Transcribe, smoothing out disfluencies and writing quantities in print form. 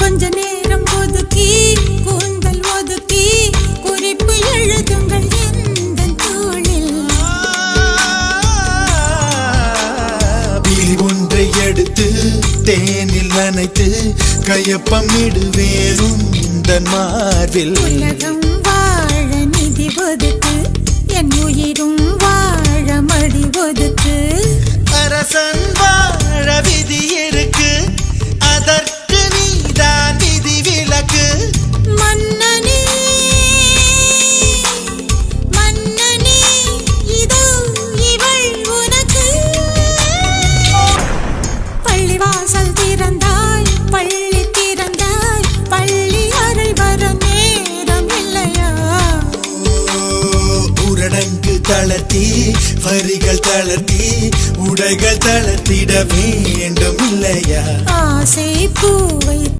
கொஞ்ச நேரம் ஒதுக்கி கூந்தல் ஒதுக்கி குறிப்பு எழுதுங்கள் எந்த தோளில். விழி ஒன்றை எடுத்து தேனில் நனைத்து கையப்பம் இடுவேனும் இந்த மார்பில். உலகம் வாழ நிதி ஒதுக்கு என் உயிரும் வாழ மடி ஒதுக்கு. அரசன் வாழ விதி இருக்கு அதற்கு நீதான் விதி விலக்கு. மன்னனே மன்னனே இதோ இவள் உனக்கு. பள்ளிவாசல் திறந்தாய் பள்ளி திறந்தாய் பள்ளி அறை வர நேரம் இல்லையா. ஊரடங்கு தளர்த்தி வரிகள் தளர்த்தி உடைகள் தளர்த்திட வேண்டும் இல்லையா. ஆசை பூவை